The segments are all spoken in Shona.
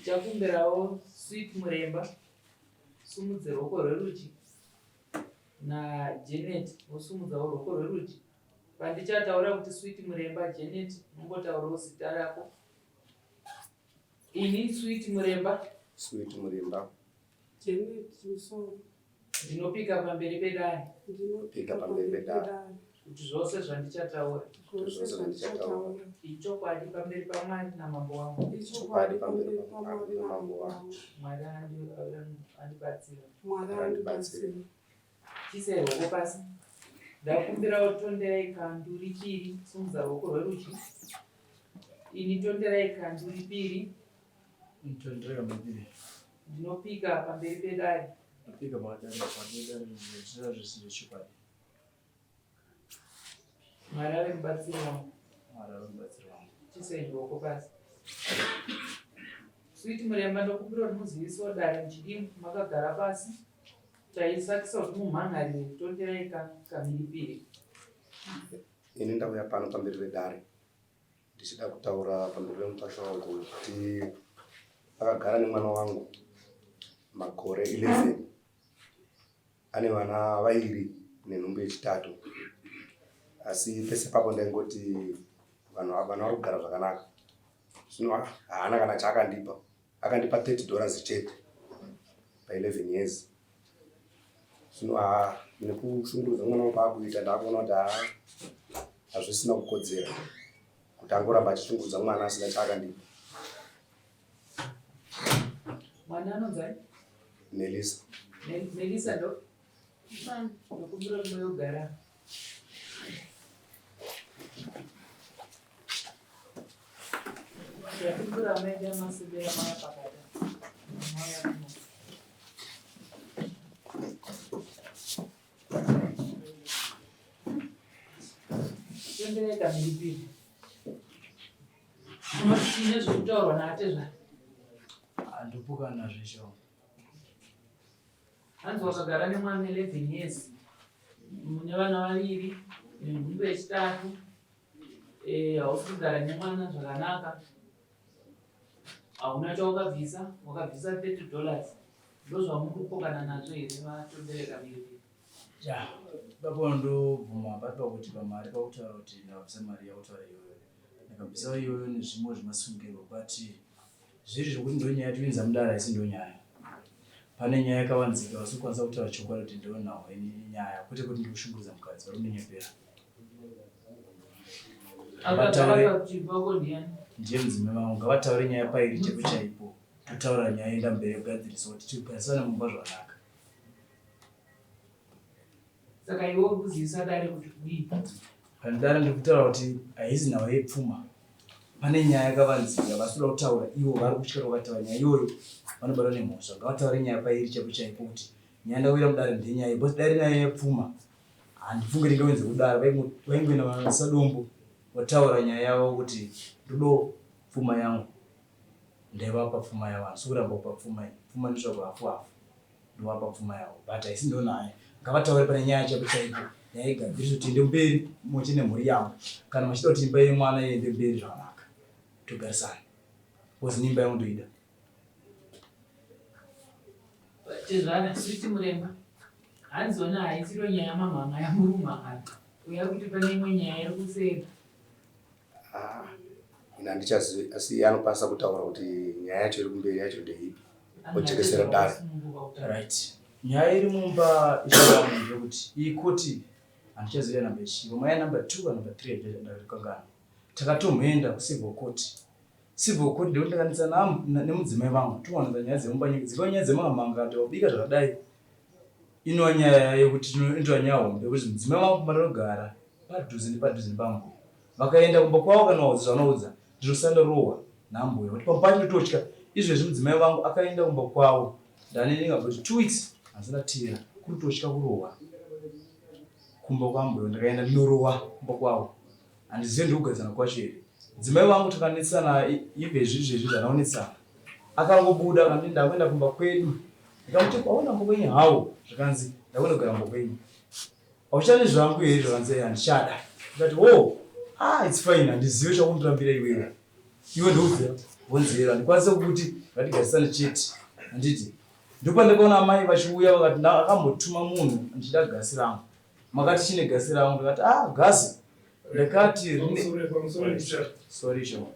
Chakumbirawo Sweet Muremba sumudze ruoko rwerudyi naJanet osumudzawo ruoko rwerudyi. Pandichataura kuti Sweet Muremba, Janet ungotaurawo zita rako. Ini Sweet Muremba. Sweet Muremba. Janet Musoro. Ndinopika pamberi pedare. Ndinopika pamberi pedare. Kuti zvose zvandichataura. Ichokwadi pamberi paMwari naMambo wangu. Ichokwadi pamberi paMwari naMambo wangu. Mwari andibatsira. Mwari andibatsira. Chisai ruoko pasi. Ndakumbirawo tonderai kandu ripiri simudza ruoko rwerudyi. Ini tonderai kandu ripiri. Tonderai mabiri. Ndinopika pamberi pedare. Ndinopika pamberi pedare zvinhu zvisiri chokwadi. Mwari ave mubatsiri wangu. Mwari ave mubatsiri wangu. Chisai ruoko pasi. Sweet Muremba, ndokumbira kuti muzivisewo dare muchidii makagara pasi. Taisakisa kuti mumhanharire tonderai kamhiripiri. Ini ndauya pano pamberi pedare ndichida kutaura pamberi pemutasha wangu kuti akagara nemwana wangu makore 11. Ane vana vairi nenhumbu yechitatu. Asi pese papo ndaingoti vanhu vari kugara zvakanaka. Zvino haana kana chaakandipa. Akandipa $30 chete pa11 years. Zvino nekushungurudza mwana wangu paakuita ndakuona kuti hazvisina kukodzera kuti angoramba achishungurudza mwana asina chaakandipa. Mwana anonzai? Melissa. Melissa ndo? Ndokumbira kuti muyogara. Ndakumbira maende amasebera maya pakata. Tonderai kamhiripiri. Unoti chine zvekutaurwa naatezva? Handopuka nazvo. Hanzi wakagara nemwana 11 years. Mune vana vaviri, nenhumbu yechitatu. Hausi kugara nemwana zvakanaka. Hauna chaukabvisa, wakabvisa $30. Ndozvamurikupokana nazvo here vatondere kamhiripiri. Ya, ipapo ndobvuma kuti pamari pakutaura kuti ndakabvisa mari yakutaura iyoyo. Ndakabvisa iyoyo nezvimwe zvimasungirwa but zviri zvokuti ndonyaya yatipinza mudare haisi ndonyaya. Pane nyaya yakavanzika vasokwanisa kutaura chokwadi kuti ndionawo nyaya kwete kuti ndikushungurudza mukadzi vari kundinyepera. Akataura kuti bako ndiani? Ndiye mudzimai vangu. Ngavataure nyaya pairi chaipo chaipo. Totaura nyaya enda mberi kugadzirisa kuti tigarisane mumba zvakanaka. Saka iwe uri kuzivisa dare kuti kudii? Pandare ndikutaura kuti haisi nhau yepfuma. Pane nyaya yakavanzika vasinoda kutaura ivo vari kutyara vakataura nyaya iyoyo vanobatwa nemhosva. Ngavataure nyaya pairi chaipo chaipo kuti nyaya ndawira mudare ndenyaya iyi. Bosi dare nyaya yepfuma handifungi ndingawenze kudara. Vaingoenda vanasadombo votaura nyaya yavo kuti ndodo pfuma yangu ndaivapa pfuma yavo. Handisi kuramba kupa pfuma iyi. Pfuma nditsvaga hafu hafu ndovapa pfuma yavo but haisi ndonaye. Ngavataure pane nyaya chaipo chaipo. Nyaya igadzirisa kuti ende mberi muchine mhuri yangu. Kana machida kuti imba yemwana iende mberi zvakanaka togarisana. Kozi nimba yangu ndoida. Chezvana Sweet Muremba. Hanzona haisiro nyaya mamhanga yamurumhanga. Uya kuti pane imwe nyaya iri kuseri. Ina handichazivi asi anokwanisa kutaura kuti nyaya yacho iri kumberi yacho ndeipi. Ochekesera dare. Right. Nyaya iri mumba ichiramo ndekuti iyi koti handichaziva namba yechivo. Maya namba 2 namba 3 ndakakangana. Takatomhenda kucivil court. Civil court ndinotanganisa nemudzimai vangu towanza nyaya dzemumba nyika. Dzikava nyaya dzemamhanga ndawabika zvakadai. Inova nyaya yekuti inoitwa nyaya hombe kuti mudzimai vangu parinogara padhuze nepamwe. Vakaenda kumba kwavo kana vaudza zvanoudza ndinosandarohwa nambuya kuti pamupani ndototya. Izvezvi mudzimai vangu akaenda kumba kwavo ndanenga kuti 2 weeks hazina tira kurutotya kurohwa kumba kwambuya. Ndakaenda ndinorohwa kumba kwavo. Handizivi ndikugadzana kwacho here. Mudzimai vangu takanetsana izvezvi zvanaonetsana. Akangobuda akati ndakuenda kumba kwedu. Ndikamuti kwaona kumba kwenyu hawo zvakanzi ndakuenda kugara kumba kwenyu. Auchane zvangu here zvakanzi handichada. Ndikati it's fine handizivi chakundirambira iwewe. Iwe ndoudza wonzera ndikwanise kuti ngatigarisane chete handiti ndopandakaona amai vachiuya vakati akambotuma munhu ndichida gasi rangu makati chine gasi rangu ndikati gasi ndakati sorry sho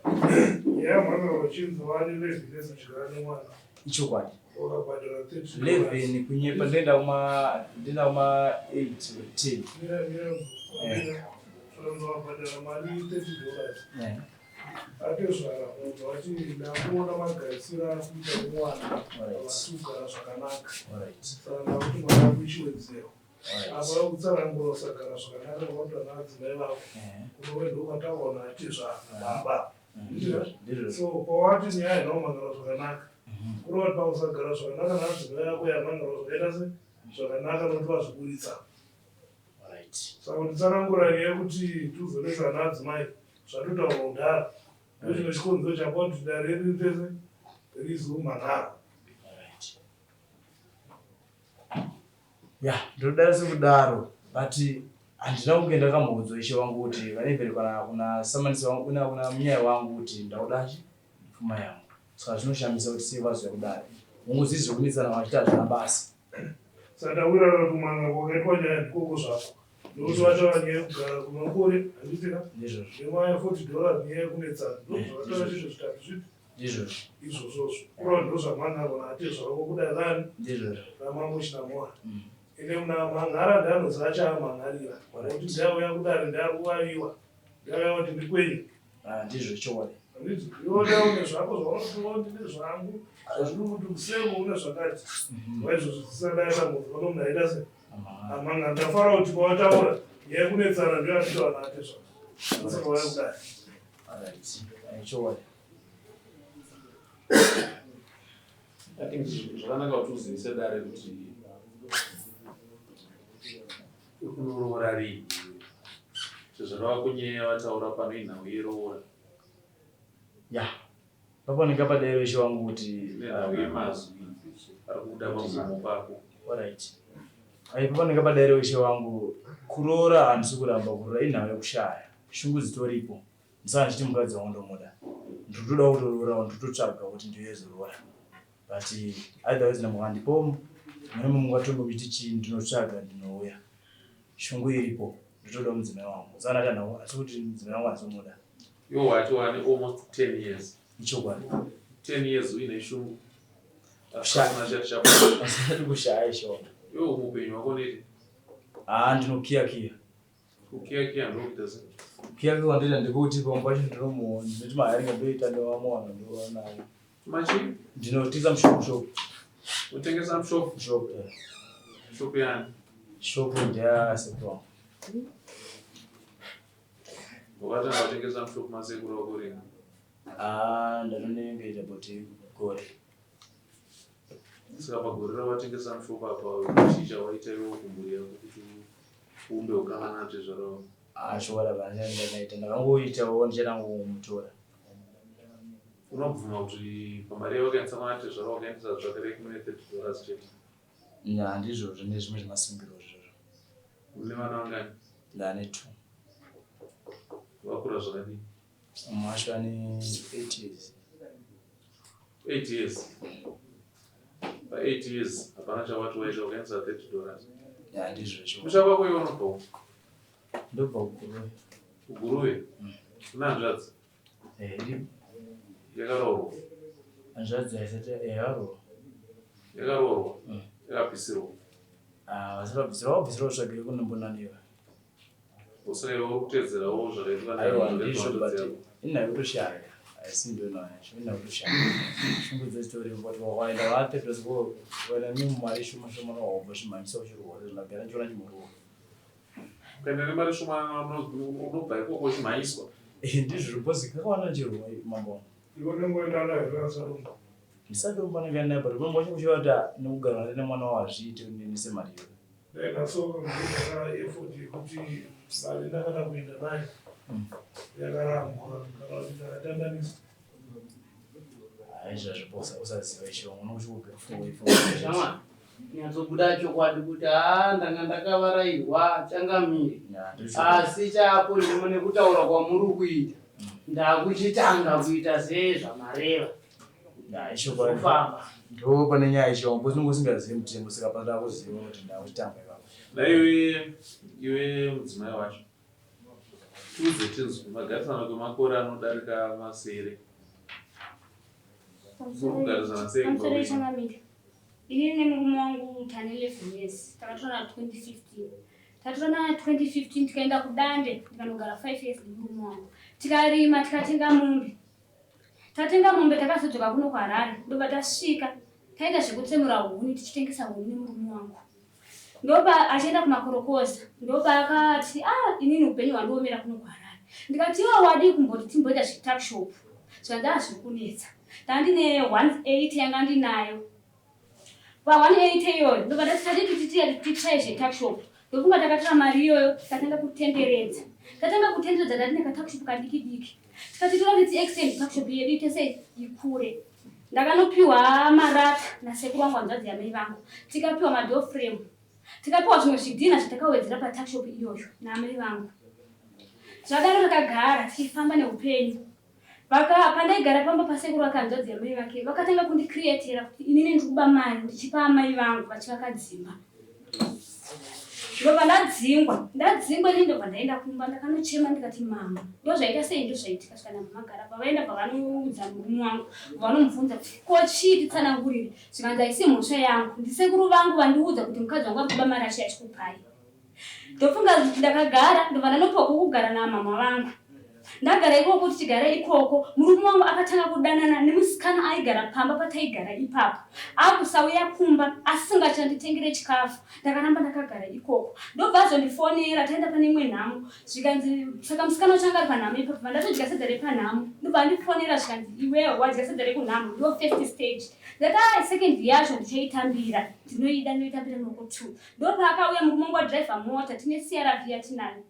ichokwadi 11 kunyepa ndenda uma 8 10 atezvara munhu vati ndakuona magarisiro ari kuita mwana vasugara zvakanaka saka ndakuti mwana kuchiwedzero apa vakutsanangura usagara zvakanaka vautana adzimai vavo unowendo ukataona atizva baba so pawati nyaya inaumangara zvakanaka kurova pausagara zvakanaka naadzimai yako yamangara zvakaita se zvakanaka noti vazviburitsa saka kutsanangura neyekuti tuzoresa naadzimai zvatotaura kudhara ndozvino chikonzo chapa kuti dare riri tese rizomanhara ndodaro sekudaro but handina kunge ndakamboudza ishe wangu kuti vanebvere kana kuna samanisi wangu kuna munyaya wangu kuti ndaudachi pfuma yangu saka zvinoshamisa kuti sei vazoya kudare ungozizi zvokumitsana vachita zvana basa saka ndawirana kumanga kwakaitwa nyaya ndikoko zvako ndokuti vatava nyaya yekugara kumakore handitika nemaya $40 nyaya yekunetsana ndozvavatava chizvo zvitatu zvipi izvozvozvo kurava ndozvamanharona ate zvavo kuda rani ramambochinamoa ine mangara ndanoza achaamhanharira kuti ndauya kudare ndaruwaviwa ndauya kuti ndikwenyu ndizvo chokwadi iona une zvako zvaunotiwa ndine zvangu zvazviri kuti kusemo une zvakati vaizvozvo zvisandaita munhu vanomunaita se amanga ndafara kuti pawataura yekunetsana ndio atitowana ate zvako saka waya kudare chokwadi I think zvakanaka kuti uzivise dare kuti kunorora rii sezvarava kunyaya vataura pano inhau yeroora papaneka padare veshe wangu kuti nenhau yemazwi ari kubuda pamuromo pako papaneka padare veshe wangu kuroora handisi kuramba kurora inhau yekushaya shungu dzitoripo ndisana ndichiti mukadzi wangu ndomuda nditotoda kutoroora nditotsvaga kuti ndiyezorora but otherwise namukandipo mune mungatomboiti chii ndinotsvaga ndinouya shungu iripo nditoda mudzimai wangu saka ndatanhau asi kuti mudzimai wangu azomuda iwo wati wane almost 10 years ichokwadi 10 years uine shungu asati kushaya ishona iwo muupenyu wako neti ndinokiyakiya kukiyakiya ndokuita se kukiyakiya wandoita ndikuti pamwe pacho ndinomuona ndinoti maharinga ndoita ndovamuwana ndovanayo machi ndinotisa mushopu utengesa mushopu shopu yani shopu ndeyasekuru wakatanga kutengesa mushopu masekuru wako ringa ndanonengeita kuti gore saka pagore rawatengesa mushopu apa chicha waita iwo kumburi yako kuti umbe ukanganate zvaravo shora vandaita ndakangoitawo ndichanangomutora unobvuma kuti pamari yawakaendesa manate zvaravo wakaendesa zvakareki mune $30 chete ndizvo zvine zvimwe zvimasungiro zvozvo une vana vangani ndane 2 vakura zvakadii mwacho ane 8 years 8 years pa8 years hapana chavati waita wakaendesa $30 ndizvo musha kwako iwe unobva ndobva kuguruve kuguruve una hanzvadzi yakaroorwa hanzvadzi aisati yaroorwa yakaroorwa yakabvisirwa vasirabvisira wabvisira tsvagire kunombonaniwa usaka iwe uri kuteedzerawo zvakaitwa inayo kutoshaya haisi ndonacho inayo kutoshaya shungu dzechitori kuti waenda vatedozivo waenda nemumari shoma shoma nawauba chimhanyisa uchirwara zvinagara ndichona chimuruwa ukaenda nemari shoma unobva ikoko chimhanyiswa ndizvo ripozi kakawana chirwa mambo iwe nengoenda nayo zvakasaronga ndisatomboonekana naye but kunombo chikuchiva kuti nekugara nemwana wazviite nesemari iyo ndaikasoka kuaa efoti yekuti mari ndakada kuenda nayo yakarambwa kana kuti ndakatandanisa aizvazviposa usaziva ishongo Shama, nyatsobuda chokwadi kuti ndanga ndakavarairwa changamire asi chapo ndimo nekutaura kwamuri kuita ndakuchitanga kuita sezvamareva isho kwa kufamba. ndo pane nyaya ishombo zinongo singazivi mutengo saka panoda kuziva kuti ndakutamba ipapo. Iwe mudzimai wacho tiudze tinzwe magarisana kwemakore anodarika masere. Mugarisana sei? Pamusoro Changamire. Ini nemurume wangu tane 11 years. Takatona 2015. Tatona 2015 tikaenda kudande ndikanogara 5 years nemurume wangu. Tikarima tikatenga mombe. Tatenga mombe takazodzoka kuno kwaHarare. Ndoba tasvika taita zvekutsemura huni tichitengesa huni nemurume wangu. Ndoba achienda kumakorokoza. Ndoba akati inini upenyu hwandiomera kuno kwaHarare. Ndikati iwe wadi kumboti timboita zvetuckshop. Zvanga zvikunetsa. Tandine 180 yanga ndinayo. Pa 180 iyoyo ndoba titrai zvetuckshop. Ndofunga takatora mari iyoyo tatanga kutenderedza. Tatanga kutenderedza tatine katuckshop kadiki diki. Tikatitora kuti extend tuckshop yedu itese ikure. Ndakanopiwa marata nasekuru wangu hanzvadzi yamai vangu. Tikapiwa madoor frame. Tikapiwa zvimwe zvidhina zvatakawedzera patuckshop iyoyo namai vangu. Zvakaro takagara tichifamba neupenyu. Pandaigara pamba pasekuru vakanzvadzi yamai vake vakatanga kundicreatera kuti inini ndikuba mari ndichipa amai vangu vachivaka dzimba. Ndobva ndadzingwa ini ndobva ndaenda kumba ndakanochema ndikati mama ndozvaita sei ndozvaitika kana mama gara pavaenda pavanoudza murume wangu vanomubvunza kuti ko chii titsanangurire zvikanzi haisi mhosva yangu ndisekuru vangu vandiudza kuti mukadzi wangu ari kuba mari achikupai. Ndofunga ndakagara ndobva ndanopiwa kugara namama vangu. Ndagara ikoko tichigara ikoko murume wangu akatanga kudanana nemusikana aigara pamba pataigara ipapo. Akusauya kumba asingachanditengere chikafu. Ndakaramba ndakagara ikoko. Ndobva azondifonera taenda pane imwe nhamo. Zvikanzi saka musikana wachanga ari panhamo ipapo ndatodya sadza repanhamo. Ndobva andifonera zvikanzi iwewe wadya sadza rekunhamo ndo first stage. Ndati second yacho ndichaitambira. Ndinoitambira noko 2. Ndobva akauya murume wangu wadriver mota tine CRV yatinayo.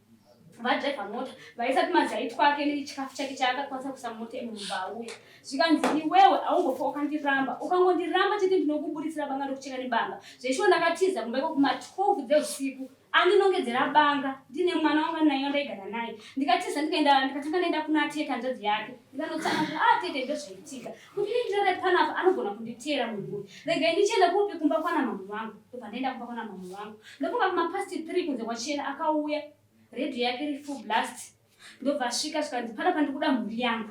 Vadriver mota vaisati mazai twake nechikafu chake chaakakwanisa kusa mota emumba auya. Zvikanzi iwewe aungofa ukandiramba. Ukangondiramba chete ndinokuburitsira banga ndokucheka nebanga. Zveshuwa ndakatiza kumba iko kuma 12 dzeusiku. Andinongedzera banga ndine mwana wanga nayo ndaigara naye. Ndikatiza ndikatanga ndaenda kuna tete hanzvadzi yake. Ndikanotsana kuti tete ndozvaitika. Kuti ndindire panapa anogona kunditera munhu. Rega ndichienda kupi kumba kwana mama vangu. Ndobva ndaenda kumba kwana mama vangu. Ndofunga kuma past 3 kunze kwachena akauya. Radio yake iri full blast. Ndobva asvika zvikanzi panapa ndikuda mhuri yangu.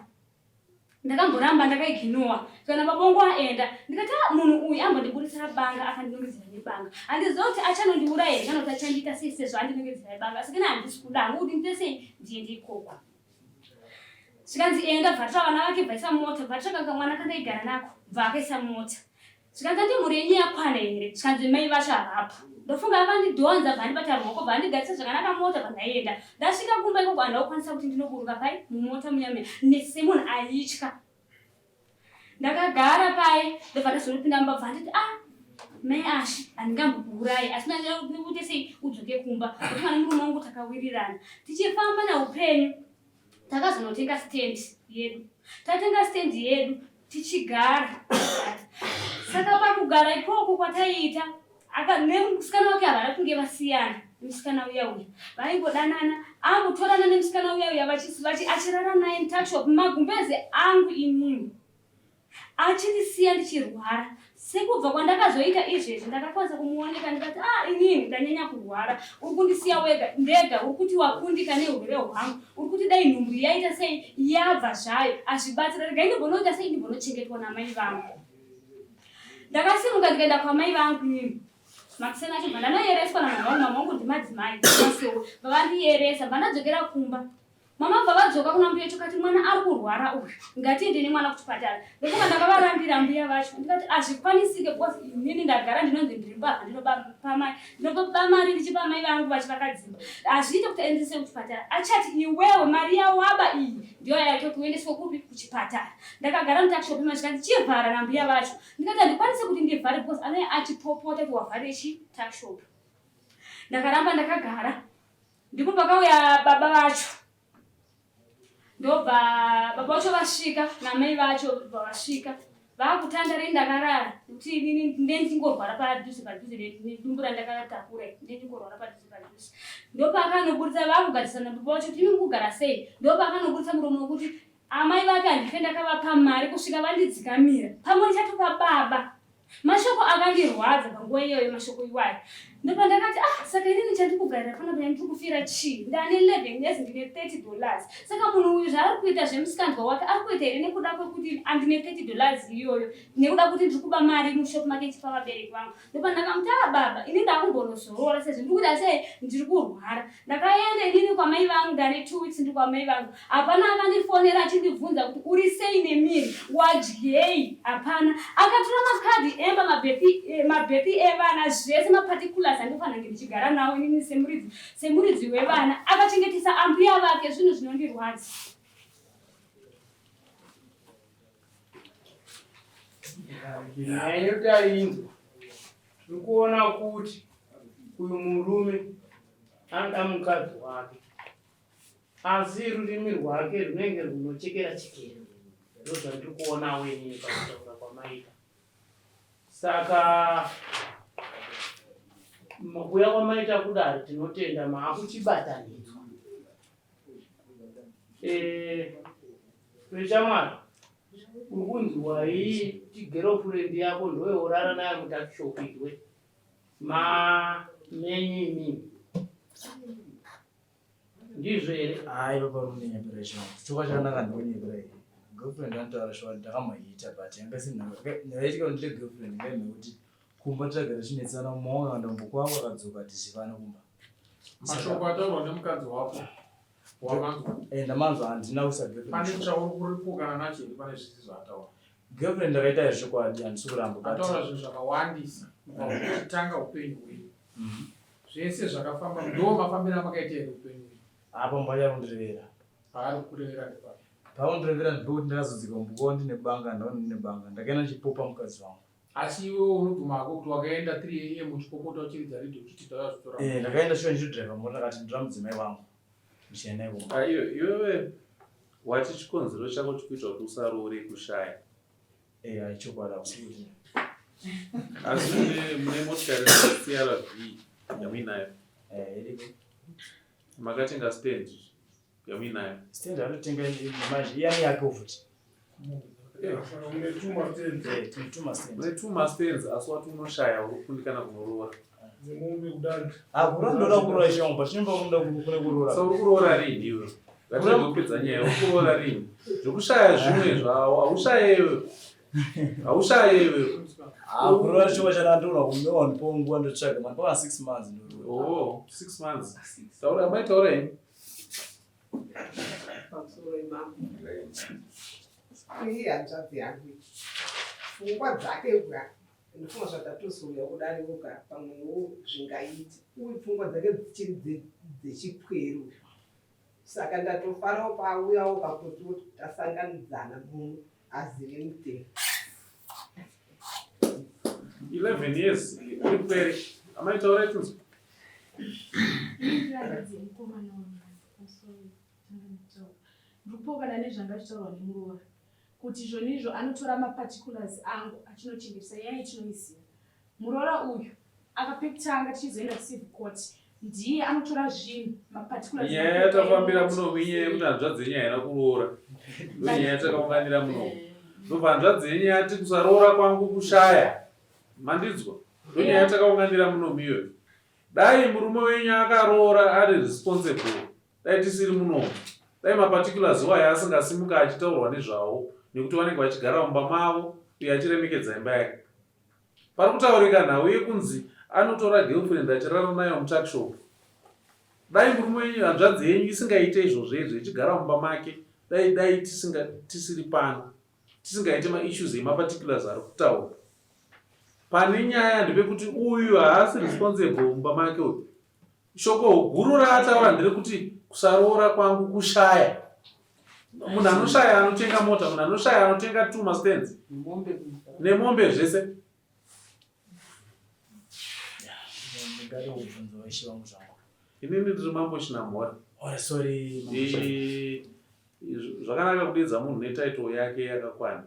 Ndakamboramba ndakaiginowa. Kana babongo aenda ndikati munhu uyu ambondiburitsira banga akandinongedzera nebanga. Handiziva kuti achanondiuraya here kana kuti achandiita sei sezvo andinongedzera nebanga. Asi kana handisi kuda ngokuti nditese ndiende ikoko. Zvikanzi enda bvatora vana vake bvaisa mota bvatora kamwana kandaigara nako bva akaisa mota. Zvikanzi ndimhuri yenyu yakwana here. Zvikanzi mai vacho havapo. Ndofunga vakandidhonza bhandibata ruoko bhandigarisa zvakanaka mota bhandaenda. Ndasvika kumba ikoko handakwanisa kuti ndinoburuka pai mumota muyame nesemunhu aitya. Ndakagara pai ndobva ndazonopinda mumba bva nditi mai Ashi handingambokuurayi asi mandida kuti sei udzoke kumba. Ndofunga nemurume wangu takawirirana. Tichifamba naupenyu takazonotenga stand yedu. Tatenga stand yedu tichigara. Saka pakugara ikoko kwataiita nemusikana wake havana kunge vasiyana nemusikana uya vaingodanana angotorana nemusikana uya achirara naye mutuckshop mumagumbeze angu inini achindisiya ndichirwara. Sekubva kwandakazoita izvezvi ndakakwanisa kumuoneka ndikati inini ndanyanya kurwara uri kundisiya wega ndega uri kuti wakundika neurwere hwangu uri kuti dai nhumbu yaita sei yabva zvayo azvibatsira rega indibvonoita sei ndibvonochengetwa namai vangu. Ndakasimuka ndikaenda kwamai vangu inini. Makusena acho ndanoyereswa namama wangu ndimadzimai masowo vavandiyeresa vandadzokera kumba. Mama bvavadzoka kuna mbuya chokati mwana ari kurwara uyu ngatiende nemwana kuchipatara. Ndofunga ndakavarambira mbuya vacho ndikati azvikwanisike because inini ndagara ndinonzi ndiri mbavha ndinopa mari ndichipa mai vangu vachivaka dzimba. Hazviite kuti aendese kuchipatara. Achati iwewe mari yawaba iyi ndiyo yake kuendeswa kupi kuchipatara. Ndakagara mutuckshop imwe chivhara nambuya vacho. Ndikati handikwanise kuti ndivhare because anenge achipopota kuti wavhare tuckshop. Ndakaramba ndakagara. Ndipo pakauya baba vacho. Ndobva baba vacho vasvika namai vacho vasvika vakutandara ndakarara kuti inini ndendingorwara padhuze nedumbu randakatakura ndendingorwara padhuze. Ndopakanoburitsa vakugarisana baba vacho kuti imi kugara sei. Ndopakanoburitsa muromo wekuti amai vake handife ndakavapa mari kusvika vandidzikamira pamwe ndichatopa baba. Mashoko akandirwadza panguva iyoyo mashoko iwayo. Ndipo ndakati saka inini chandikugarira pano pano ndiri kufira chii? Ndane 11 years ndine $30. Saka munhu uyu zvaari kuita zvemusikandwa wake ari kuita here nekuda kwekuti andine $30 iyoyo nekuda kuti ndiri kuba mari mushop market pavabereki vangu. Ndipo ndakamuti baba ini ndakumbonozorora sezvo ndiri kuda sei ndiri kurwara. Ndakaenda inini kwamai vangu ndane 2 weeks ndiri kwamai vangu. Hapana akandifonera achindibvunza kuti uri sei nemiri wadyei? Hapana. Akatora makadhi emba mabhepi evana zvese maparticulars andofanira kunge ndichigara nawo inini semuridzi wevana. Akachengetesa ambuya vake zvinhu zvinondirwadza. Nyaya yotainzwa tiri kuona kuti uyu murume anoda mukadzi wake, asi rurimi rwake runenge runochekera chekera. Ndizvo zvandiri kuonawo inini pakutaura kwamaita. Saka kuuya kwamaita kudari tinotenda maakuchibatanidzwa. Twechamwari uri kunzwai girlfriend yako ndoye urara naye mutakishop iwe mamenyini ndizvo here? Hai baba rundinyepera chino chokwa chakanaka ndikunyepera iyi girlfriend anotaura shwa ndakamaita but nyaitika ndile girlfriend ngemekuti kumba tagara chinetsana mumaona kandambo kwavo akadzoka tizivana kumba. Mashoko ataurwa nemukadzi wako wamanzwa? Ndamanzwa handina kusa Pane chauri kuripukana nacho here? Pane zvisi zvaataura? girlfriend ndakaita zvokwadi handisi kuramba ataura zvinhu zvakawandisa kutanga upenyu hwenyu zvese zvakafamba ndo mafambiro amakaita here upenyu hwenyu? Apa mbaya rundirevera. Paari kurevera ndepari? Paundirevera ndipekuti ndakazodzika mbuko ndine banga ndine banga ndakaenda ndichipopa mukadzi wangu. Asi iwe unobvumako kuti wakaenda 3 AM uchipopota uchiridza redhiyo uchiti tazvitora? Ndakaenda shure ndichidhiraivha mota ndakati ndira mudzimai wangu ndichienda naye kumba. Iwewe wati chikonzero chako chikuita kuti usaroore kushaya? Aichokwadi akusiuti. Asi mune motikari CRV yamuinayo? Iriko. Makatenga stand yamuinayo? Stand anotenga manje iyani yake futi. Mune 2 mastands. Mune 2 mastands asi wati unoshaya uri kufundikana kunoroora. Dzemombe kudanda. Akura ndoda kuroora chombo pachimba kunda kune kuroora. Saka uri kuroora rini iwe? Ngatirege kupedza nyaya, uri kuroora rini? Zvokushaya zvimwe zvavo haushayewe. Haushayewe. Kuroora chombo chanandona kunyowa ndipo nguva ndotsvaga mani pava 6 months ndoroora. 6 months. Taura mai taura ini. Hanzvadzi yangu pfungwa dzake ndifuna zvatatosuya kudarika pamwewo zvingaiti uye pfungwa dzake dzichiri dzechipweru. Saka ndatofarawo pauyawo pakoti tasanganidzana munhu azive mutemo. 11 years uri kwere amai taura itunzwa. Ndikupokana nezvangachitaurwa nemuroora kuti izvonizvo anotora maparticulars angu achinochengetesa yai chinoiziva. Muroora uyu akapekutanga tichizoenda kucivil court ndiye anotora zvinhu maparticulars. Nyaya yatafambira muno inyaya yekuti hanzvadzi yenyu haina kuroora. Ndo nyaya yatakaunganira muno. Ndobva hanzvadzi yenyu yati kusaroora kwangu kushaya. Mandidzwa? Ndo nyaya yatakaunganira muno miyo. Dai murume wenyu akaroora ari responsible. Dai tisiri muno. Dai maparticulars wayo asingasimuka achitaurwa nezvawo nekuti vanenge vachigara mumba mavo uye achiremekedza imba yake. Pari kutaurika nhau yekunzi anotora girlfriend achirara nayo mutakishop. Dai murume wenyu hanzvadzi yenyu isingaite izvozvo ichigara mumba make, dai tisiri pano, tisingaite maissues emaparticulars ari kutaura. Pane nyaya ndepekuti uyu haasi responsible mumba make uyu. Shoko guru raataura nderekuti kusaroora kwangu kushaya. Munhu anoshaya anotenga mota, munhu anoshaya anotenga 2 mastands. Nemombe zvese. Ndingade kubvunza weshe wangu zvangu. Inini ndiri mambo Chinamhora. Sorry mambo. Zvakanaka kudedza munhu netitle yake yakakwana.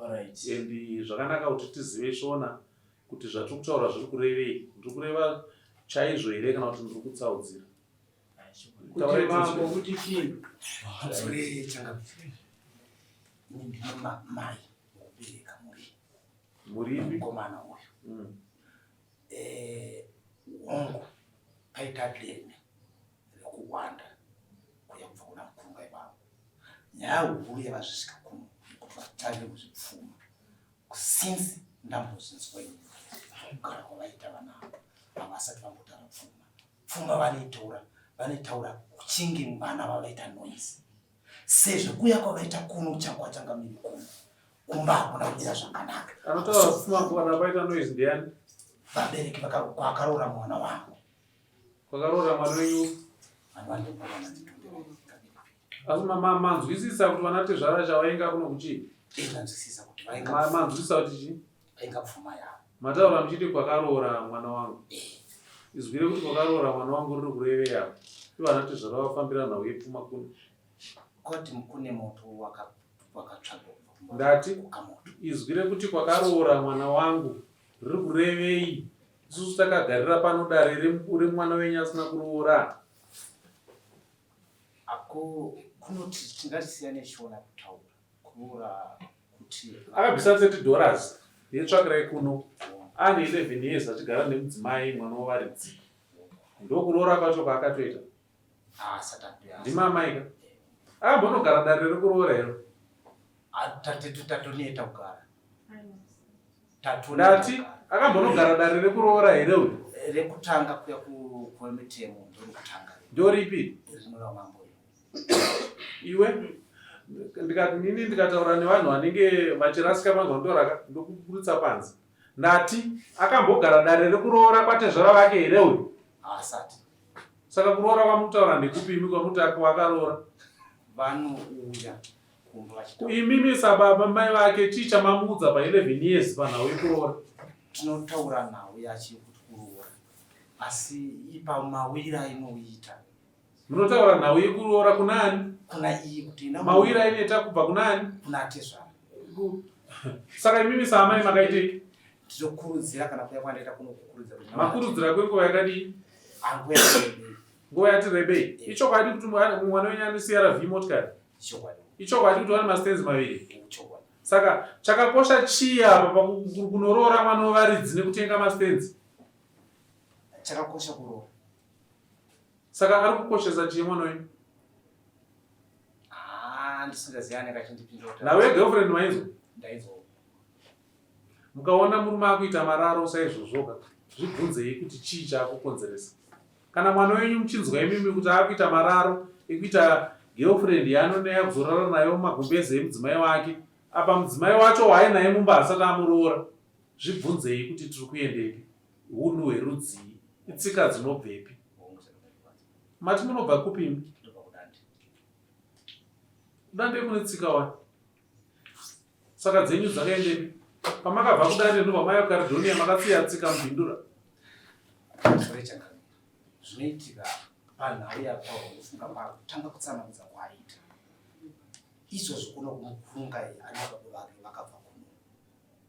Alright. And zvakanaka kuti tizive shona kuti zvatiri kutaura zviri kurevei. Ndiri kureva chaizvo here kana kuti ndiri kutsaudzira. Kuti mambo kuti chini? ini ndine mai wokubereka Muripi? mukomana uyu. Hongu paita dende rekuwanda kuya kubva kuna mukuru waivavo. Nyaya huru yavazvisvika kuno kuti vatange kuzvipfuma since ndambozinzwa ini kugara kwavaita vana ava vasati vambotara pfuma vanotaura kuchinge mwana vavaita noise sezvo kuya kwavaita kuno kuchangwatanga miri kuno kumba hakuna kudira zvakanaka. Anotaura pfuma kuwana vaita noise ndiani? Vabereki kwakaroora mwana wangu. Kwakaroora mwana wenyu? Asi manzwisisa kuti vana tezvara chavainga kuno kuchii? Nzwisisa kuti manzwisisa kuti chii? vainga pfuma yavo. Mataura muchiti kwakaroora mwana wangu. Izwire kuti kwakaroora mwana wangu riri kureve apo. Ivana tezvara vafambira nhau yepfuma kuno. Koti kune moto wakatsvagwa. Ndati izwire kuti kwakaroora mwana wangu riri kurevei. Isusu takagarira pano dare uri mwana wenyu asina kuroora. Ako kunoti tingasiyane shona kutaura kuroora kuti akabvisa $30 yetsvakirai kuno ane 11 years achigara nemudzimai mwana wavaridzi. Ndokuroora kwacho kwaakatoita. Ndimamaika akambonogara dare rekuroora iro. tatoneta kugara. Ndati akambonogara dare rekuroora here uyu? Rekutanga kuya kumitemo ndorokutanga. Ndoripi? Iwe nini ndikataura nevanhu vanenge vachirasika mazondoraka ndokuburitsa panze. Ndati akambogara dare rekuroora kwatezvara vake here uyu? Asati. Saka kuroora kwamutaura ndekupimi kwamuti wakaroora? Vanouya kuimimisa baba mai vake chii chamamuudza pa11 years panhau yekuroora? Tinotaura nhau yacho kuti kuroora asi ipa mawira ainoita. Munotaura nhau yekuroora kunani? Kuna iyi kuti mawira ainoita kubva kunani? Kuna tezvara. Saka imimisa amai makaitei? Tinokurudzira kana kuya kwandaita kunokurudzira. Makurudzira kwenguva yakadii? Nguva yati rebei. Ichokwadi kuti mwana wenyu ane CRV motikari? Ichokwadi kuti vane mastenzi maviri? Saka chakakosha chii apa pakunoroora mwana wavaridzi nekutenga mastenzi? Chakakosha kuroora. Saka ari kukoshesa chii mwana wenyu? Ndisingaziyane kachindipindura. Nawe girlfriend maizwa? Ndaizwa. Mukaona murume akuita mararo saizvozvoka zvibvunzei kuti chii chaakukonzeresa. Kana mwana wenyu muchinzwa imimi kuti akuita mararo ekuita girlfriend yaanoneya kuzorara nayo mumagumbezi emudzimai wake, apa mudzimai wacho waainaye mumba asati amuroora, zvibvunzei kuti tiri kuendepi? Unhu hwerudzii? Itsika dzinobvepi? Mati munobva kupimi? Kudande kune tsika wani? Saka dzenyu dzakaendepi? Pamakabva kudande ndobva maya Caledonia makasiya tsika mubhindura. Zvinoitika panhau yapaofunga pakutanga kutsanangudza kwaaita izvozvo kuno kumukurunga anababa vake vakabva kuno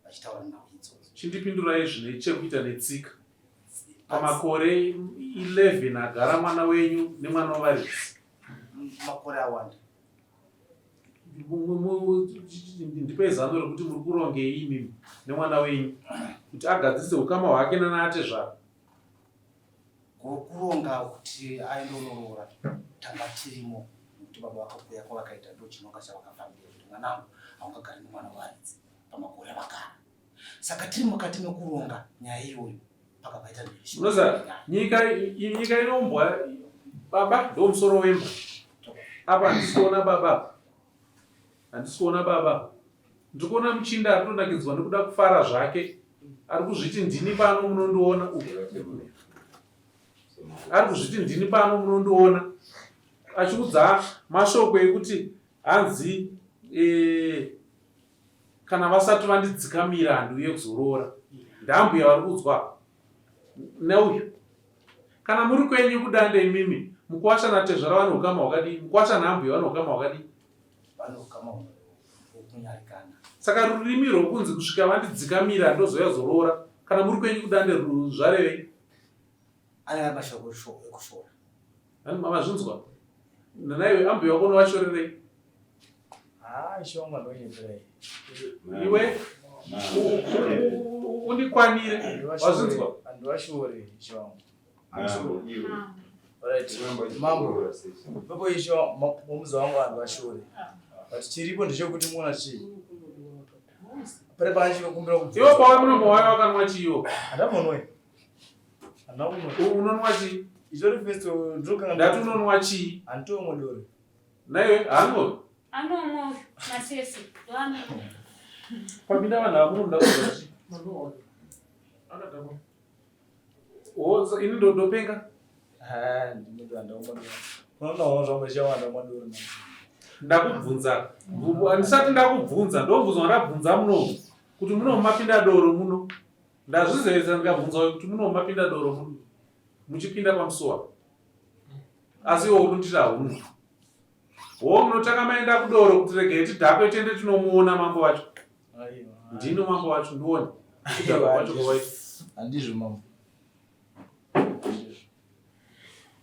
vachitaura nhau idzodzo. Chindipindurai zvine chekuita netsika. Pamakore 11 agara mwana wenyu nemwana wavaridzi. Makore awanda. Ndipe zano rekuti muri kurongei imimi nemwana wenyu kuti agadzise ukama hwake nanatezvara. Kuronga kuti aindonoroora tanga tirimo kuti baba vakakuya kwavakaita ndo chinonga chavakafambira kuti mwanangu haungagari nemwana wavaridzi pamakore avagara. Saka tiri mukati mekuronga nyaya iyoyo pakabaita ndirishi. Unoziva nyika inombwa baba ndo musoro wemba. Apa handisikuona baba. Handisikuona baba. Ndikuona muchinda ari kunakidzwa nekuda kufara zvake. Ari kuzviti ndini pano munondiona. Ari kuzviti ndini pano munondiona. Achiudza mashoko ekuti hanzi kana vasati vandidzikamira handiuye kuzoroora. Ndambuya vari kudzwa neuyu. Kana muri kwenyu kudande imimi mukuwasha natezvara vane ukama hwakadii? Mukuwasha nhambuya vane ukama hwakadii? Vane ukama hwekunyarikana. Saka rurimi rwokunzi kusvika vandidzikamira ndozoya zoroora. Kana muri kwenyu kudande zvarevei? Ane mashoko ekushora. Mazvinzwa? Nanaiwe ambuya wako unovashorerei? Shongwa ndo yepere. Iwe unikwanire wazvinzwa andiwashure shongwa. Alright. Mambo. Baba isho mumuzi wangu andiwashure. But chiripo ndechekuti muona chi. Pare panchi kukumbira kuti. Iwe pawe munomo wayo wakanwa chiyo. Adamonwe. Anakumwe. Unonwa chi? Izori festo ndrokanga ndati unonwa chi? Antomwe dore. Naye hango. Anomo nasesi. Dwana. Pamina vanhu vamunoda kuziva chi? Akadamo. Oh, ini ndopenga? Ndinoda ndaumwa. Unoona zvambo chawanda mwadoro. Ndakubvunza. Andisati ndakubvunza, ndobvunza ndabvunza muno. Kuti muno mapinda doro muno. Ndazvizeresa ndikabvunza kuti muno mapinda doro muno. Muchipinda pamusuwa. Asi iwo unotira huno. Wo munotaka maenda kudoro kuti rege tidhakwe tende tinomuona mambo wacho. Ndino mambo wacho ndione. Kudhakwa kwacho kwaita. Handizvo mambo.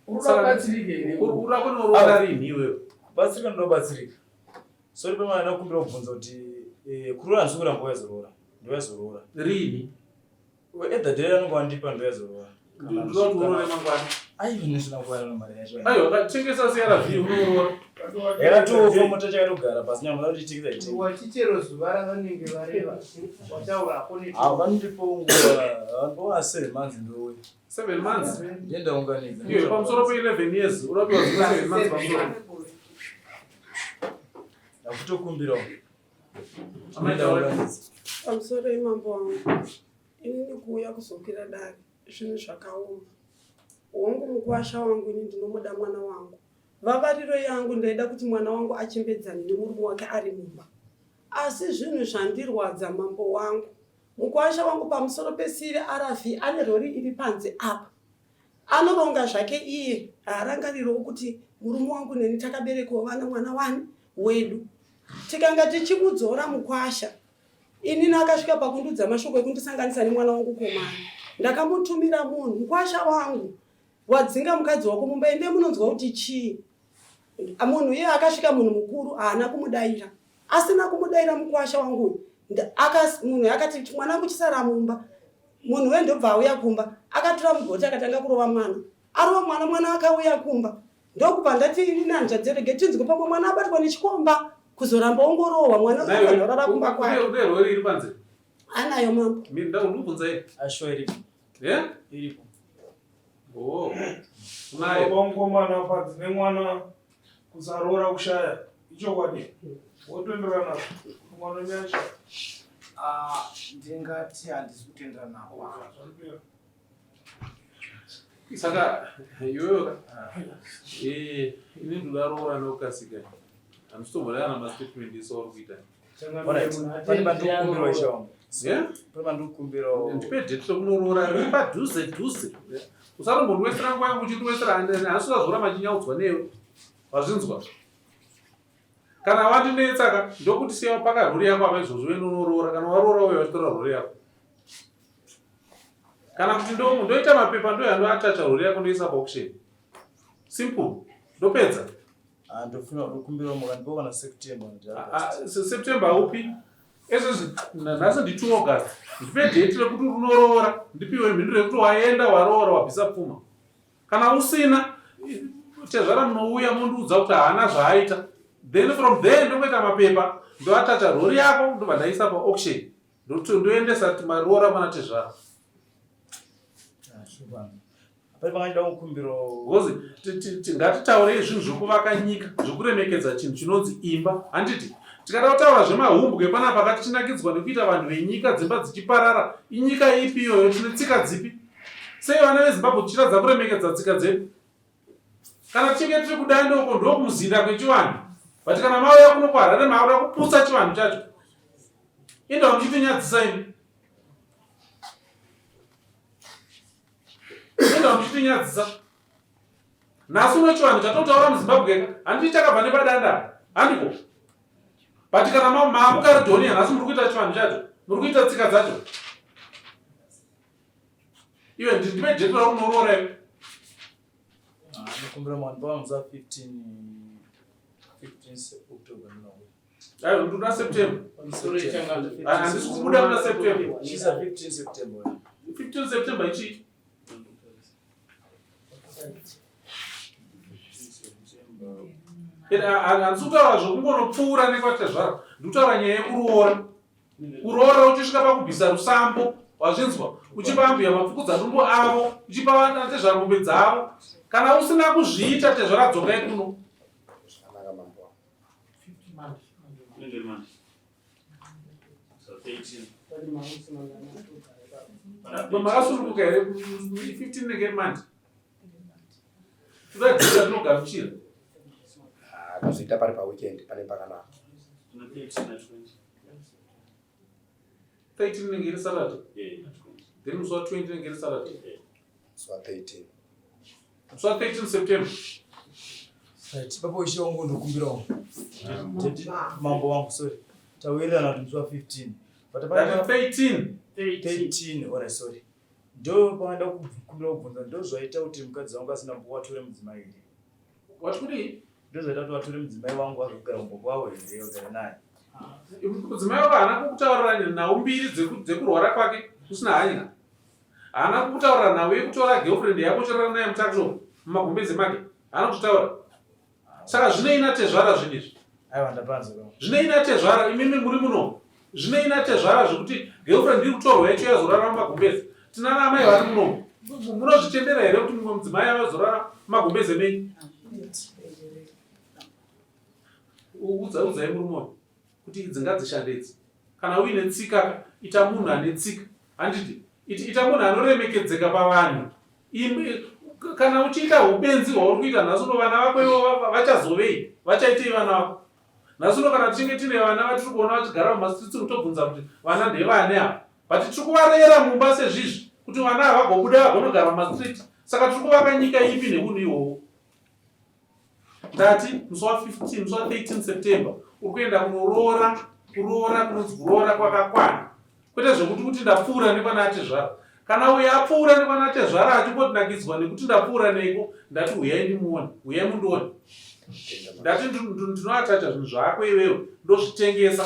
Urabatsirike. Uri kunorora rini iwewe? Batsirika ndobatsirika. Sori pamwe ndakumbira kubvunza kuti kurora nzukura ngoyazorora. Ndoyazorora. Rini? Edda dera ngwandipa ndoyazorora. Ndotorore mangwana. Aiyo nesina kuwana mari yacho. Aiyo tengesa siyara vi unorora. Era tu fomo tachakagara pasi nyama kuti tikisa iti. Wachichero zuva ravanenge vareva. Wataura kone. Vandipo nguva 7 months ndowe. 7 months? Ndenda unganiza. Iyo pamusoro pe 11 years urapiwa 7 months pamusoro. Ndakutokumbirawo. Pamusoro mambo wangu. Inini kuuya kuzokira dare. Zvinhu zvakaoma. Wangu mukwasha wangu ini ndinomuda mwana wangu. Vavariro yangu ndaida kuti mwana wangu achembedzane nemurume wake ari mumba. Asi zvinhu zvandirwadza mambo wangu. Mukwasha wangu pamusoro pesiri arafi ane rori iri panze apa. Anoronga zvake iye harangariro kuti murume wangu neni takaberekawo vana mwana wani wedu. Tikanga tichimudzora mukwasha. Inini akasvika pakundudza mashoko ekundisanganisa nemwana wangu komana. Ndakamutumira munhu mukwasha wangu. Wadzinga mukadzi wako mumba ende munonzwa kuti chii. Munhu iye akasvika munhu mukuru haana kumudaira. Asina kumudaira mukwasha wangu. Munhu akati mwana wangu chisara mumba. Munhu wendobva auya kumba. Akatora mugoti akatanga kurova mwana. Arova mwana akauya kumba. Ndokupa ndati ini nanja dzerege tinzwe pamwe mwana abatwa nechikomba. Kuzoramba ongorohwa mwana unorara kumba kwake. Uye rori iri panze? Anayo mambo. Mimi ndakubvunza iri. Asho iripo. Yeah? Iripo. Oh. Naye bongomana padzi nemwana kuzarora kushaya. Icho kwadi. Wotenderana mwana nyacha. Ndingati handisi kutendera nawo. Saka iwewe ini ndarora nokasika. Andistomboleana mastatement iso kuita. Pane bandukumbiro isho. Yeah? Pane bandukumbiro. Ndipe date rokunorora riri padhuze. Usarombondwesera nguva yangu uchindwesera handisingazora machinyaudzwa newe. Wazvinzwa? Kana wandinetsaka ndokuti siya paka rori yako apa izvozvo inonorora. Kana warora uye watora rori yako. Kana kuti ndoita mapepa ndoyanoatacha rori yako ndoisa paauction. Simple. Ndopedza. Ndofuna kukumbira mukandipa kana September. September upi? Nhasi ndi 2 August. Ndipe date rekuti unorora. Ndipiwe mhinduro yekuti waenda waroora wabvisa pfuma. Kana usina tezvara munouya mundiudza kuti haana zvaaita. Then from there ndokuita mapepa ndoatacha rori yako ndobva ndaisa paauction. Ndoendesa maroora pana tezvara. Pari pangachida kukumbiro gozi ngatitaure zvinhu zvokuvaka nyika zvokuremekedza chinhu chinonzi imba. Handiti tikada kutaura zvemahumbwe pana pakati chinakidzwa nekuita vanhu venyika dzimba dzichiparara. Inyika ipi iyoyo? Tine tsika dzipi? Sei vana veZimbabwe tichiradza kuremekedza tsika dzedu? Kana tichinge tiri kudai ndoko ndokumuzinda kwechivanhu. But kana mauya kuno kuHarare mauya kuputsa chivanhu chacho. Inda muchitinyadzisa imi. Muchitinyadzisa. Nhasi uno chivanhu chatotaura muZimbabwe handiti chakabva nepadanda. Handiko. But kana mamukaridhonia nhasi muri kuita chivanhu chacho. Muri kuita tsika dzacho. Iwe ndipe jeti rakunorora iwe. Ndikumbira mwana pamuza 15 October. Ayo nduna September. Handisi kubuda muna September. She's a 15 September. 15 September ichi. Handisutaura zvokungonopfuura nekwatezvara. Ndikutaura nyaya yekuroora. Kuroora uchisvika pakubvisa rusambo, wazvinzwa? Uchipa ambuya mapfukudza dumbu avo, uchipa vana tezvara mombe dzavo. Kana usina kuzviita tezvara dzoka ikuno. Makasununguka here 15 negemandi. Tudadzira tinogamuchira. Kuzviita pari paweekend pane pakanaka. 13 inenge iri Saturday. Then musi wa 20 inenge iri Saturday. Musi wa 13. Musi wa 13 September. Right, baba ishe wangu ndokumbirawo. Mambo wangu sorry. Tawirirana kuti musi wa 15. But That is 13. Ora sorry. Ndo panda kukumbira kubvunza ndo zvaita kuti mukadzi wangu asina kuwatore mudzimai iri. Waturi? Ndo zvaita kuti watore mudzimai wangu akagara umbogo wawo here yogara naye. Mudzimai wako haana kukutaurira nhau mbiri dzekurwara kwake usina hanya. Haana kukutaurira nhau yekutora girlfriend yako uchirara naye mutakishopu mumagumbezi make. Haana kutaura. Saka zvinoina tezvara zvinizvi. Aiwa ndapanza. Zvinoina tezvara imimi muri muno. Zvinoina tezvara zvekuti girlfriend iri kutorwa yacho yazorara mumagumbezi. Tina amai vari muno. Munozvitendera here kuti mumwe mudzimai azorara mumagumbezi menyu? Udzai muri moyo kuti idzi ngadzishande idzi. Kana uine tsika ita munhu ane tsika. Handiti ita munhu anoremekedzeka pavanhu. Kana uchiita ubenzi hwauri kuita nhasi vana vako ivo vachazovei, vachaitei vana vako. Nhasi kana tichinge tine vana vatiri kuona vachigara mumastritsi kutobvunza kuti vana ndevane ava. But tiri kuvarera mumba sezvizvi kuti vana havagobuda vagonogara mumastriti. Saka tiri kuvaka nyika ipi neunhu ihwohwo. Ndati musi wa 15, musi wa 13 September uri kuenda kunoroora, kunonzi kuroora kwakakwana. Kwete zvokuti kuti ndapfuura nekwana atezvara. Kana uyo apfuura nekwana atezvara achimbonakidzwa nekuti ndapfuura neiko, ndati uyai ndimuone, uyai mundione. Ndati ndinoatacha zvinhu zvako iwewe, ndozvitengesa.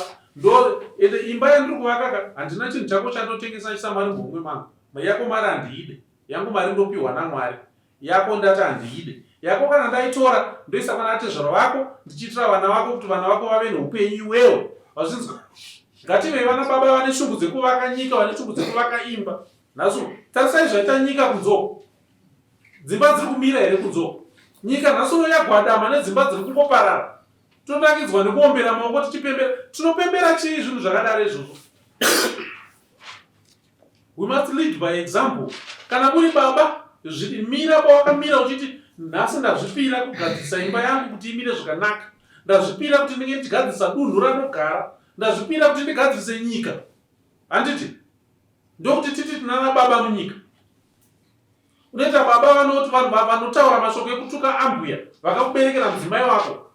Imba yandiri kuvaka handina chinhu chako chandotengesa chisa mari muhomwe mangu. Yako mari handiide, yangu mari ndopiwa naMwari. Yako ndati handiide. Yako kana ndaitora ndoisa kana atezvara vako ndichiitira vana vako kuti vana vako vave neupenyu iwewe. Wazvinzwa? Ngative vana baba vane shungu dzekuvaka nyika, vane shungu dzekuvaka imba. Nhasi tarisai zvaita nyika kunzoko. Dzimba dziri kumira here kunzoko. Nyika nhasi yagwadama nedzimba dziri kungoparara. Tonakidzwa nekuombera maoko tichipembera. Tinopembera chii zvinhu zvakadaro izvozvo? We must lead by example. Kana muri baba, mira pawakamira uchiti nhasi ndazvipira kugadzisa imba yangu kuti imire zvakanaka. Ndazvipira kuti ndinge ndigadzisa dunhu ranogara. Ndazvipira kuti ndigadzise nyika. Handiti? Ndokuti titi tinana baba munyika. Unoita baba vanoti vanhu vanotaura mashoko ekutuka ambuya vakakuberekera mudzimai wako.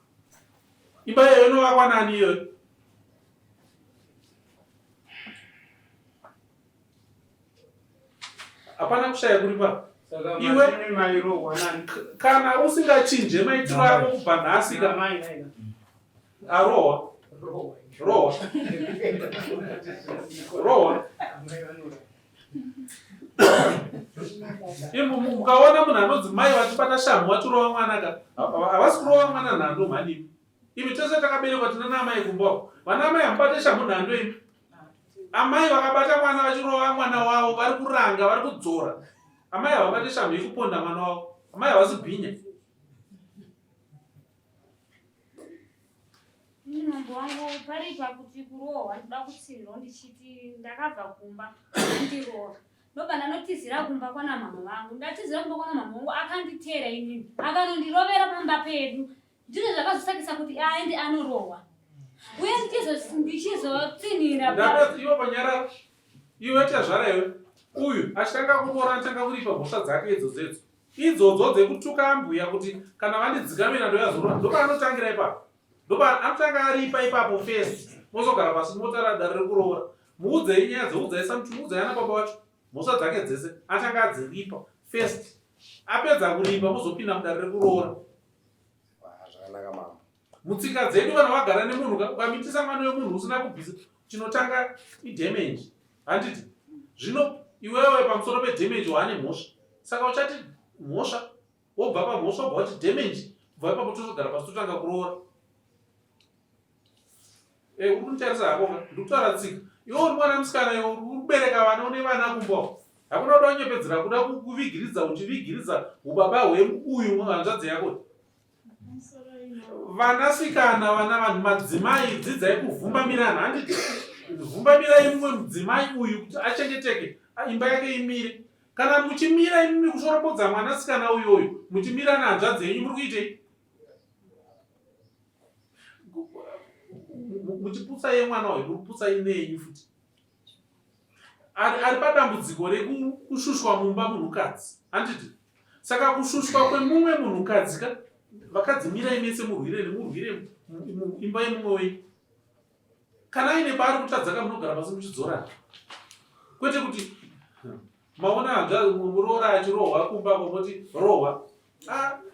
Imba iyoyo inovakwa nani iyoyo? Hapana kushaya kuri pa. Iwe kana usingachinje maitiro ako kubva nhasi arohwa. Mukaona munhu anonzi mai vachibata shamhu vachirova mwana ka havasi kurova mwana nhando mhanini. Imi tose takaberekwa tinana amai kumba. Vana amai hamubate shamhu nhando imi. Amai vakabata mwana vachirova mwana wavo vari kuranga vari kudzora. Amai havabate shamhu yekuponda mwana wavo. Amai havasi bhinya. Munhu wangu paripa kuti kurohwa ndoda kutsivirwa ndichiti ndakabva kumba ndirohwa. Ndobva ndanotizira kumba kwana mama vangu. Ndatizira kumba kwana mama vangu akanditera inini. Akanondirovera pamba pedu. Ndizvo zvakazosakisa kuti aende anorohwa. Uye ndichizotsinira iwo panyara iwe tezvara iwe. Uyu achitanga kuroora anotanga kuripa mhosva dzake idzodzo dzekutuka ambuya kuti kana vandidzikamira ndoyazorora. Ndopanotangira ipapo. Ndoba anotanga aripa ipapo first. Mozogara pasi motaura dare rekuroora. Muudzei nyaya dzeuudzaisa muti muudzai ana baba wacho. Mhosva dzake dzese atanga adziripa first. Apedza kuripa mozopinda mudare rekuroora. Zvakanaka mama. mutsika dzedu vanhu vagara nemunhu ukamitisa mwana wemunhu usina kubvisa chinotanga idamage handiti zvino iwewe pamusoro pedamage waane mhosva saka uchati mhosva wobva pamhosva wobva kuti damage kubva ipapo tozogara pasi totanga kuroora uri kunitarisa hapo ndikutaura tsika iwe uri mwana musikana iwe uri kubereka vana une vana kumba hakuna kuda kunyepedzera kuda kuvigiridza uchivigiridza ubaba hweuyu hanzvadzi yako vanasikana vana vanhu madzimai dzidzai kuvhumbamirana handiti vhumbamirai mumwe mudzimai uyu kuti achengeteke imba yake imire kana muchimira imimi kushorobodza mwanasikana uyoyu muchimira nahanzvadzi yenyu muri kuitei muchiputsa yemwana uyu muri kuputsa ineenyu futi ari padambudziko rekushushwa mumba munhukadzi handiti saka kushushwa kwemumwe munhukadzi vakadzimirai mese murwire imba yemumwe wenyu kana aine paari kutadzaka munogara pasi muchidzorana kwete kuti maona hanzvamuroora achirohwa kumba komoti rohwa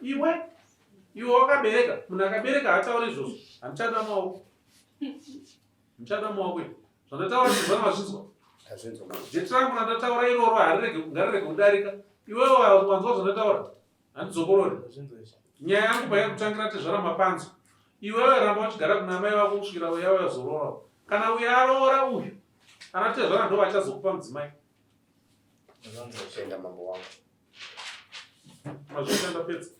iwe wakabereka munhu akabereka hatauri izvozvo hamuchada maoko muchada maoko zvandataura chizva mazvinzwa jeti rangu randataura iroro ngarirege kudarika iwewe wanzwa zvandataura handizokorori nyaya yangu paya kutangira tezvara mapanzo iwewe ramba uchigara kuna mai vako kusvikira uya yazoroora kana uya aroora uyu ana tezvara ndo vachazokupa mudzimai Mambo wangu. Mazvitenda pedza